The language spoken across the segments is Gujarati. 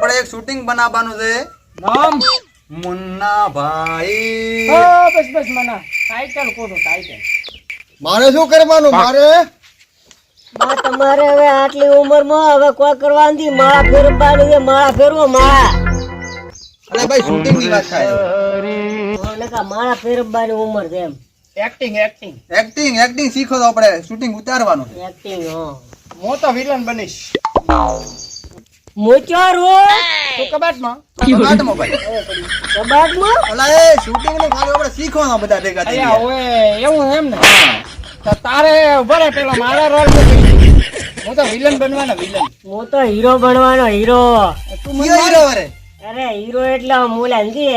આપણે એક શૂટિંગ બનાવવાનું છે. નામ મુન્ના ભાઈ. બસ બસ મના ટાઈટલ કોનો ટાઈટલ મારે શું કરવાનું? મારે તમારે હવે આટલી ઉંમરમાં હવે કોઈ કરવાની માળા ફેરવવાની છે. માળા ફેરવો માળા. અરે ભાઈ શૂટિંગ ની વાત થાય. માળા ફેરવવાની ઉંમર છે એમ. એક્ટિંગ એક્ટિંગ એક્ટિંગ શીખો તો આપણે શૂટિંગ ઉતારવાનું છે. એક્ટિંગ હું તો વિલન બનીશ. મોચાર હો તો કબાટમાં કબાટમાં ભાઈ. કબાટમાં અલા એ શૂટિંગ નું ખાલી આપણે શીખવાનું બધા ભેગા થઈ અલ્યા ગયા. ઓય એવું એમ ને તો તારે ભલે પેલો મારા રોલ હું તો વિલન બનવાનો વિલન. હું તો હીરો બનવાનો હીરો. તું કયો હીરો વરે? અરે હીરો એટલે મોલા નથી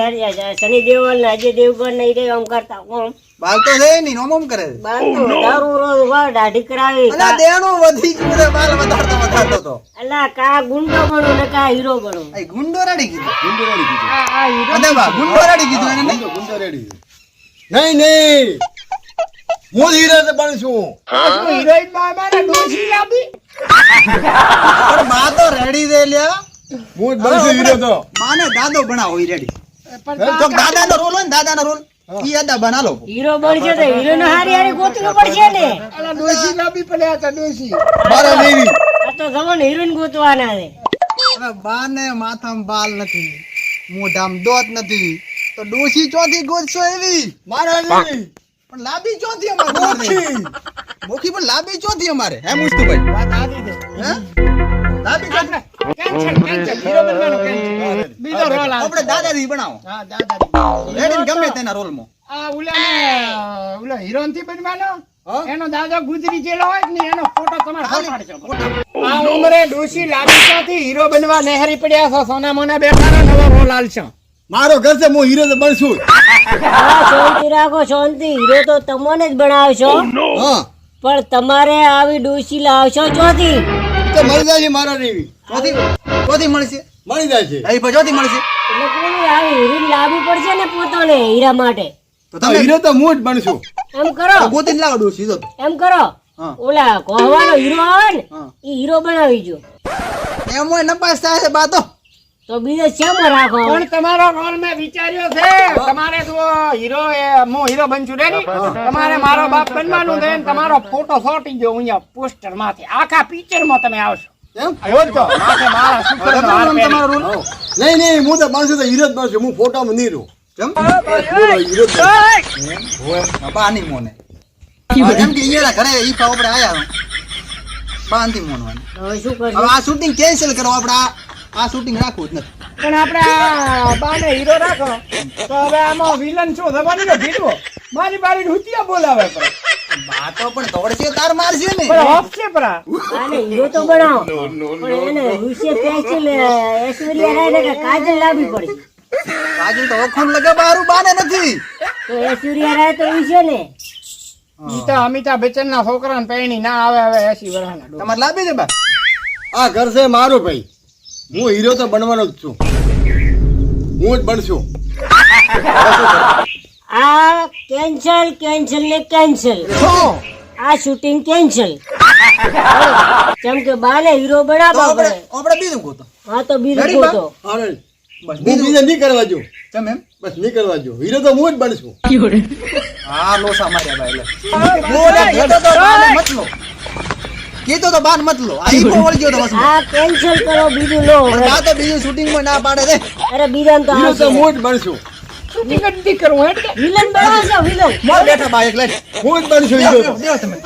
સની દેઓલ ને અજય દેવગણ ને ઈ આમ કરતા કોણ બાલ તો છે નહીં નોમ કરે છે. બાલ તો દારૂ રોજ વા દાઢી કરાવી. અલા દેણો વધી ગયું છે બાલ વધારતો તો. અલા કા ગુંડો બનો ને કા હીરો બનો. આ ગુંડો રાડી કીધું. આ હીરો અરે બા ગુંડો રાડી કીધું એને નહીં. ગુંડો રેડી. નહીં હું હીરો બનશું. હિરોઈન માં મારા ડોશી લાવી પણ બા તો રેડી દે લ્યા. હું જ બનશું હીરો તો. માને દાદો બનાવો ઈ રેડી. પણ તો દાદાનો રોલ હોય ને દાદાનો રોલ ઈ અદા બનાલો. હીરો બનશે તો હીરો ને હારી હારી ગોતવું પડશે ને. અલા ડોશી લાવી પડે આ ડોશી મારા દેવી આ તો જમણ હીરોઈન ગોતવાના છે. હવે બાને માથામાં બાલ નથી, મોઢામાં દોત નથી, તો ડોશી ચોથી ગોતશો એવી. મારા દેવી પણ લાંબી ચોથી અમારે. મોખી પણ લાંબી ચોથી અમારે. હે મુસ્તુભાઈ? વાત આદી દે હે? લાંબી ચોથી. કેન્સલ હીરો બનવાનો કેન્સલ. બીજો રોલ આપણે દાદાજી બનાવો. હા દાદા રેડી ગમે તેના રોલમાં. આ ઓલા હીરો નથી બનવાનો એનો દાદો ગુજરી ગયેલો હોય ને એનો ફોટો તમારે પાડજો. આ ઉંમરે ડોશી લાવી ત્યાંથી હીરો બનવા નહેરી પડ્યા છો. સોના મોના બેઠા નવો રોલ આલશો. મારો ઘર છે હું હીરો તો બનશું. હા શાંતિ રાખો શાંતિ. હીરો તો તમને જ બનાવશો હા પણ તમારે આવી ડોશી લાવશો ચોથી. તો મળી જાય છે મારા દેવી. ચોથી મળશે. મળી જાય છે. અહીં ચોથી મળશે. એટલે કોને આવી હીરો લાવવી પડશે ને પોતાને હીરા માટે. તો તો તમે હીરો તો હું જ બનશું. એમ કરો ગોતીને લાવો ડોશી તો. એમ કરો હા. ઓલા કોહવાનો હીરો આવે ને હા. ઈ હીરો બનાવી જો. એમ હોય નપાસ થાય છે બા તો. તો બીજો શેમાં રાખો. પણ તમારો રોલ મેં વિચાર્યો છે. તમારે તો હીરો હું હીરો બનશું રેડી. તમારે મારો બાપ બનવાનું છે ને તમારો ફોટો સોટી ગયો અહીંયા પોસ્ટર માંથી. આખા પિક્ચર માં તમે આવશો. એમ? આવ્યો જ તો માથે મારા શુક્રનો હાર પહેરી. તમારો રોલ. નહીં હું તો બનશું તો હીરો જ બનશું. હું ફોટામાં નહીં રહું. કેમ? બોલો હીરો જ બનશું. હોય બાની મોને. જેમ કે ઈયળા ઘરે ઈ પા આપણે આયા બાંધી મોનવાની. હવે શું હવે કરશું? આ શૂટિંગ કેન્સલ કરો. આપણે આ શૂટિંગ રાખવું જ નથી. પણ આપણે આ બાને હીરો રાખો તો હવે આમાં વિલન શું થવાની ને ભીડવો મારી બારી હુતિયા બોલાવે પણ બા તો પણ દોડશે તાર મારશે ને. પણ હોપશે પરા આને હીરો તો બનાવો પણ એને વિશે પેન્સિલ ઐશ્વર્યા રાય ને કે કાજલ લાવવી પડે. કાજલ તો ઓખમ લગે બારું બાને નથી. તો ઐશ્વર્યા રાય તો વિશે ને. ઈ તો અમિતાભ બચ્ચન ના છોકરાને પૈણી ના આવે હવે 80 વર્ષના ડોહા. તમારે લાભી છે બા. આ ઘર છે મારું ભાઈ. હું હીરો તો બનવાનો જ છું. હું જ બનશું. આ કેન્સલ ને કેન્સલ. આ શૂટિંગ કેન્સલ. કેમ કે બાને હીરો તો બનાવવો આપણે પડે. આપણે બીજું ગોતો. હા તો બીજું રેડી બા? ગોતો. અરે બસ હું બીજું બીજા નહીં કરવા જો. તમે એમ? બસ નહીં કરવા જો. હીરો તો હું જ બનશું. હા લોસા માર્યા બા એટલે. બોલે કીધો તો બાને મત લો. કીધો તો બાન મત લો. આ ઈ પણ વળી ગયો તો વસમાં. આ કેન્સલ કરો બીજું લો. પણ બા તો બીજું શૂટિંગ માં ના પાડે દે. અરે બીજા તો હીરો તો આવશે. હું જ બનશું. શૂટિંગ જ નથી કરવું એટલે વિલન બનાવશો વિલન. મોર બેઠા બા એક લઈ. હું જ બનશું હીરો તો. દેવો તમે.